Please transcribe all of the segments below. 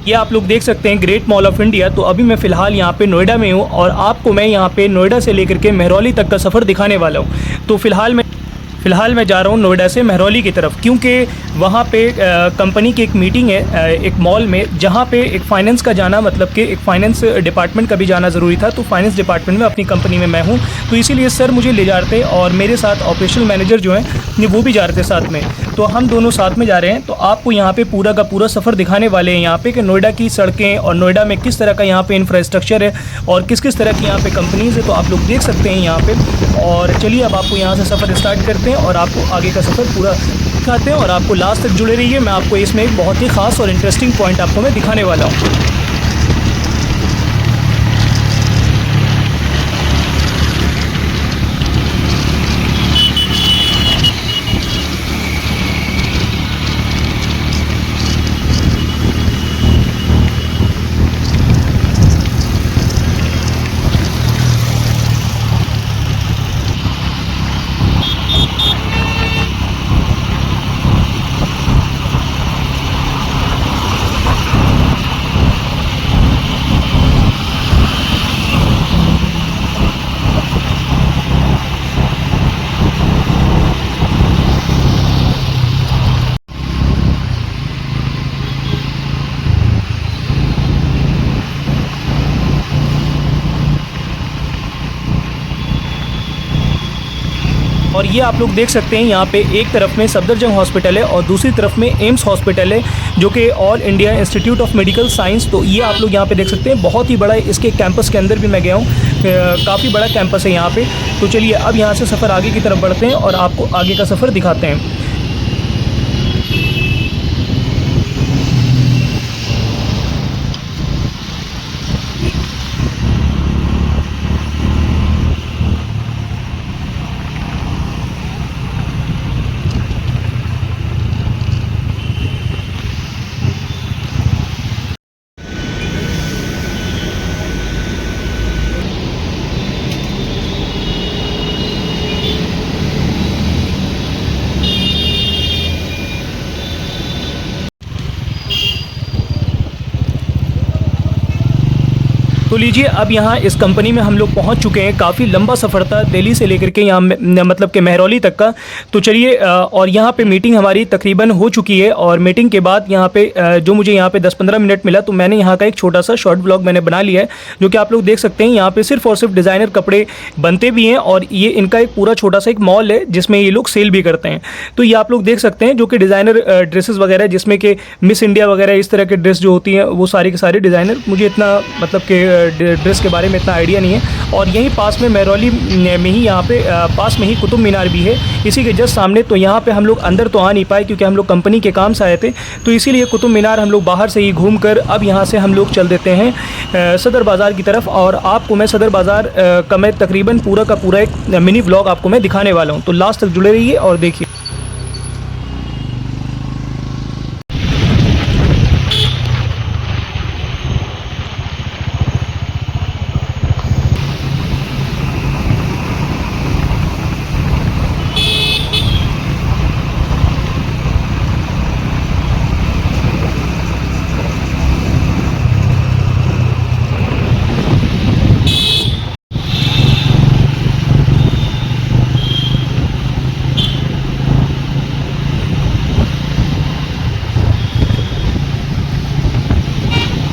ये आप लोग देख सकते हैं ग्रेट मॉल ऑफ इंडिया। तो अभी मैं फ़िलहाल यहाँ पे नोएडा में हूँ और आपको मैं यहाँ पे नोएडा से लेकर के महरौली तक का सफ़र दिखाने वाला हूँ। तो फ़िलहाल मैं जा रहा हूँ नोएडा से महरौली की तरफ, क्योंकि वहाँ पे कंपनी की एक मीटिंग है एक मॉल में, जहाँ पे एक फ़ाइनेंस का जाना, मतलब कि एक फ़ाइनेंस डिपार्टमेंट का भी जाना ज़रूरी था। तो फाइनेंस डिपार्टमेंट में अपनी कंपनी में मैं हूँ, तो इसीलिए सर मुझे ले जा रहे थे और मेरे साथ ऑपरेशनल मैनेजर जो हैं वो भी जा रहे थे साथ में। तो हम दोनों साथ में जा रहे हैं। तो आपको यहाँ पे पूरा का पूरा सफ़र दिखाने वाले हैं यहाँ पे कि नोएडा की सड़कें और नोएडा में किस तरह का यहाँ पे इंफ्रास्ट्रक्चर है और किस किस तरह की यहाँ पे कंपनीज़ है। तो आप लोग देख सकते हैं यहाँ पे। और चलिए अब आपको यहाँ से सफ़र स्टार्ट करते हैं और आपको आगे का सफ़र पूरा दिखाते हैं और आपको लास्ट तक जुड़े रहिए। मैं आपको इसमें एक बहुत ही ख़ास और इंटरेस्टिंग पॉइंट आपको मैं दिखाने वाला हूँ। और ये आप लोग देख सकते हैं यहाँ पे एक तरफ में सफदरजंग हॉस्पिटल है और दूसरी तरफ में एम्स हॉस्पिटल है, जो कि all India institute of medical science. तो ये आप लोग यहाँ पे देख सकते हैं, बहुत ही बड़ा इसके कैंपस के अंदर भी मैं गया हूँ, काफ़ी बड़ा कैंपस है यहाँ पे। तो चलिए अब यहाँ से सफ़र आगे की तरफ बढ़ते हैं और आपको आगे का सफ़र दिखाते हैं। तो लीजिए अब यहाँ इस कंपनी में हम लोग पहुँच चुके हैं। काफ़ी लंबा सफ़र था दिल्ली से लेकर के यहाँ मतलब कि महरौली तक का। तो चलिए और यहाँ पे मीटिंग हमारी तकरीबन हो चुकी है और मीटिंग के बाद यहाँ पे जो मुझे यहाँ पे 10-15 मिनट मिला, तो मैंने यहाँ का एक छोटा सा शॉर्ट ब्लॉग मैंने बना लिया है, जो कि आप लोग देख सकते हैं। यहाँ पर सिर्फ और सिर्फ डिज़ाइनर कपड़े बनते भी हैं और ये इनका एक पूरा छोटा सा एक मॉल है जिसमें ये लोग सेल भी करते हैं। तो ये आप लोग देख सकते हैं, जो कि डिज़ाइनर ड्रेसेस वगैरह, जिसमें कि मिस इंडिया वगैरह इस तरह के ड्रेस जो होती हैं वो सारी के सारे डिज़ाइनर, मुझे इतना मतलब कि ड्रेस के बारे में इतना आइडिया नहीं है। और यहीं पास में महरौली में ही यहाँ पे पास में ही कुतुब मीनार भी है, इसी के जस्ट सामने। तो यहाँ पे हम लोग अंदर तो आ नहीं पाए क्योंकि हम लोग कंपनी के काम से आए थे, तो इसीलिए कुतुब मीनार हम लोग बाहर से ही घूम कर अब यहाँ से हम लोग चल देते हैं सदर बाज़ार की तरफ। और आपको मैं सदर बाज़ार का मैं तकरीबन पूरा का पूरा एक मिनी व्लॉग आपको मैं दिखाने वाला हूँ। तो लास्ट तक जुड़े रहिए और देखिए।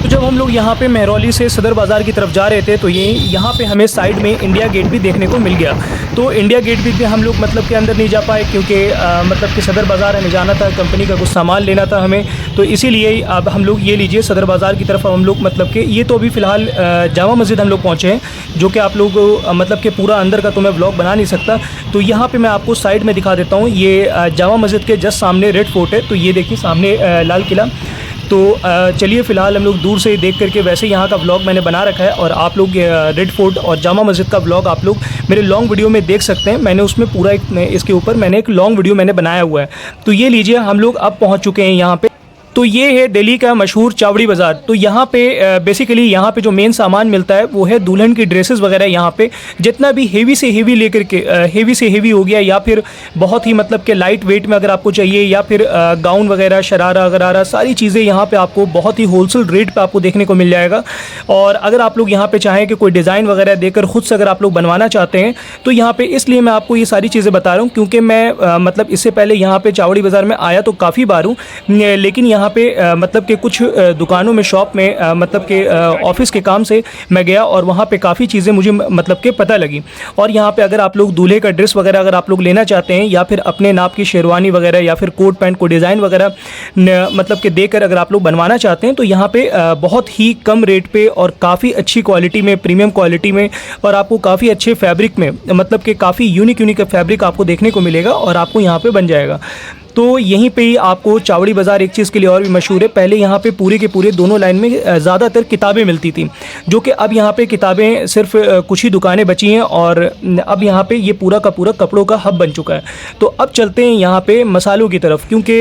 जब हम लोग यहाँ पे महरौली से सदर बाज़ार की तरफ जा रहे थे, तो ये यहाँ पे हमें साइड में इंडिया गेट भी देखने को मिल गया। तो इंडिया गेट भी हम लोग मतलब के अंदर नहीं जा पाए क्योंकि मतलब कि सदर बाज़ार हमें जाना था, कंपनी का कुछ सामान लेना था हमें। तो इसीलिए अब हम लोग ये लीजिए सदर बाज़ार की तरफ हम लोग मतलब कि ये तो अभी फ़िलहाल जामा मस्जिद हम लोग पहुँचे हैं, जो कि आप लोग मतलब कि पूरा अंदर का तो मैं व्लॉग बना नहीं सकता। तो यहाँ पर मैं आपको साइड में दिखा देता हूँ। ये जामा मस्जिद के जस्ट सामने रेड फोर्ट है। तो ये देखिए सामने लाल किला। तो चलिए फ़िलहाल हम लोग दूर से देख करके वैसे यहाँ का व्लॉग मैंने बना रखा है और आप लोग रेड फोर्ट और जामा मस्जिद का व्लॉग आप लोग मेरे लॉन्ग वीडियो में देख सकते हैं। मैंने उसमें पूरा इसके ऊपर मैंने एक लॉन्ग वीडियो मैंने बनाया हुआ है। तो ये लीजिए हम लोग अब पहुँच चुके हैं यहाँ पे। तो ये है दिल्ली का मशहूर चावड़ी बाज़ार। तो यहाँ पे बेसिकली यहाँ पे जो मेन सामान मिलता है वो है दुल्हन की ड्रेसेस वगैरह। यहाँ पे जितना भी हेवी से हेवी लेकर के हेवी से हेवी हो गया, या फिर बहुत ही मतलब कि लाइट वेट में अगर आपको चाहिए, या फिर गाउन वगैरह, शरारा वगैरह, सारी चीज़ें यहाँ पे आपको बहुत ही होलसेल रेट पे आपको देखने को मिल जाएगा। और अगर आप लोग यहाँ पे चाहें कि कोई डिज़ाइन वगैरह देकर खुद से अगर आप लोग बनवाना चाहते हैं तो यहाँ पे, इसलिए मैं आपको ये सारी चीज़ें बता रहा हूँ क्योंकि मैं मतलब इससे पहले यहाँ पे चावड़ी बाज़ार में आया तो काफ़ी बार हूँ, लेकिन यहाँ पे मतलब कि कुछ दुकानों में, शॉप में मतलब कि ऑफिस के काम से मैं गया और वहाँ पे काफ़ी चीज़ें मुझे मतलब कि पता लगी। और यहाँ पे अगर आप लोग दूल्हे का ड्रेस वगैरह अगर आप लोग लेना चाहते हैं, या फिर अपने नाप की शेरवानी वगैरह, या फिर कोट पैंट को डिज़ाइन वगैरह मतलब कि देकर अगर आप लोग बनवाना चाहते हैं तो यहाँ पे बहुत ही कम रेट पे और काफ़ी अच्छी क्वालिटी में, प्रीमियम क्वालिटी में, और आपको काफ़ी अच्छे फैब्रिक में, मतलब कि काफ़ी यूनिक फैब्रिक आपको देखने को मिलेगा और आपको यहाँ पे बन जाएगा। तो यहीं पे ही आपको चावड़ी बाज़ार एक चीज़ के लिए और भी मशहूर है। पहले यहाँ पे पूरे के पूरे दोनों लाइन में ज़्यादातर किताबें मिलती थी, जो कि अब यहाँ पे किताबें सिर्फ कुछ ही दुकानें बची हैं, और अब यहाँ पे ये पूरा का पूरा कपड़ों का हब बन चुका है। तो अब चलते हैं यहाँ पे मसालों की तरफ, क्योंकि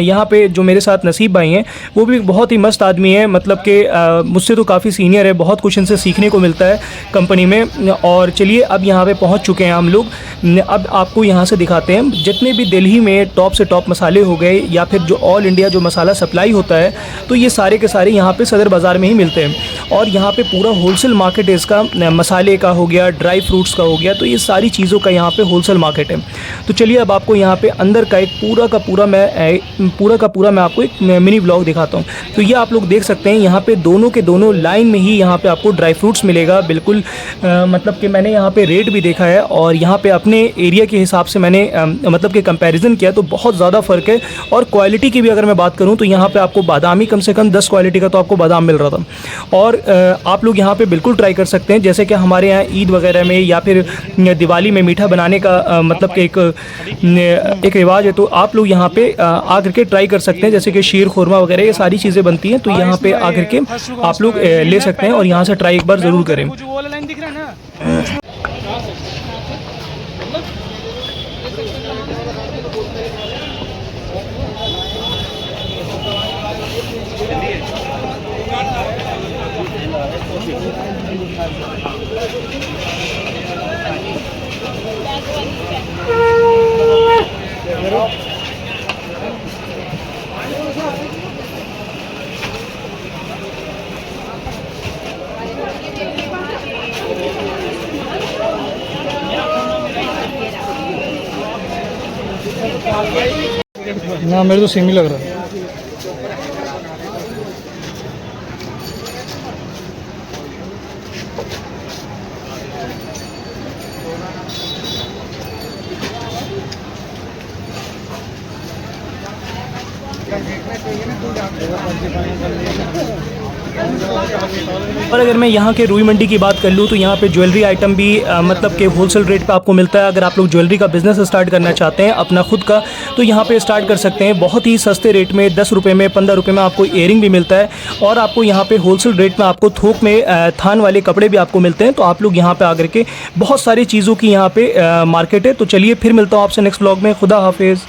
यहाँ पे जो मेरे साथ नसीब भाई हैं वो भी बहुत ही मस्त आदमी है, मतलब कि मुझसे तो काफ़ी सीनियर है, बहुत कुछ इनसे सीखने को मिलता है कंपनी में। और चलिए अब यहाँ पर पहुँच चुके हैं हम लोग। अब आपको यहाँ से दिखाते हैं जितने भी दिल्ली में टॉप से टॉप मसाले हो गए, या फिर जो ऑल इंडिया जो मसाला सप्लाई होता है, तो ये सारे के सारे यहाँ पे सदर बाज़ार में ही मिलते हैं। और यहाँ पे पूरा होलसेल मार्केट है इसका, मसाले का हो गया, ड्राई फ्रूट्स का हो गया, तो ये सारी चीज़ों का यहाँ पे होलसेल मार्केट है। तो चलिए अब आपको यहाँ पे अंदर का एक पूरा का पूरा मैं आपको एक मिनी ब्लॉग दिखाता हूँ। तो ये आप लोग देख सकते हैं, यहाँ पे दोनों के दोनों लाइन में ही यहाँ पे आपको ड्राई फ्रूट्स मिलेगा बिल्कुल। मतलब कि मैंने यहाँ पे रेट भी देखा है, और यहाँ पे अपने एरिया के हिसाब से मैंने मतलब कि कंपैरिजन किया तो बहुत ज़्यादा फ़र्क है। और क्वालिटी की भी अगर मैं बात करूं तो यहाँ पे आपको बादाम ही कम से कम 10 क्वालिटी का तो आपको बादाम मिल रहा था। और आप लोग यहाँ पे बिल्कुल ट्राई कर सकते हैं, जैसे कि हमारे यहाँ ईद वगैरह में या फिर दिवाली में मीठा बनाने का मतलब कि एक रिवाज है, तो आप लोग यहाँ पे आकर के ट्राई कर सकते हैं, जैसे कि शीर खुरमा वगैरह ये सारी चीज़ें बनती हैं। तो यहाँ पे आकर के आप लोग ले सकते हैं और यहाँ से ट्राई एक बार ज़रूर करें। ना मेरे तो सेम ही लग रहा है। और अगर मैं यहाँ के रुई मंडी की बात कर लूँ तो यहाँ पे ज्वेलरी आइटम भी मतलब कि होलसेल रेट पे आपको मिलता है। अगर आप लोग ज्वेलरी का बिज़नेस स्टार्ट करना चाहते हैं अपना खुद का, तो यहाँ पे स्टार्ट कर सकते हैं बहुत ही सस्ते रेट में। 10 रुपये में, 15 रुपये में आपको इयरिंग भी मिलता है, और आपको यहाँ पे होलसेल रेट में आपको थोक में थान वाले कपड़े भी आपको मिलते हैं। तो आप लोग यहाँ पर आकर के बहुत सारी चीज़ों की यहाँ पर मार्केट है। तो चलिए फिर मिलता हूँ आपसे नेक्स्ट ब्लॉग में। खुदा हाफिज़।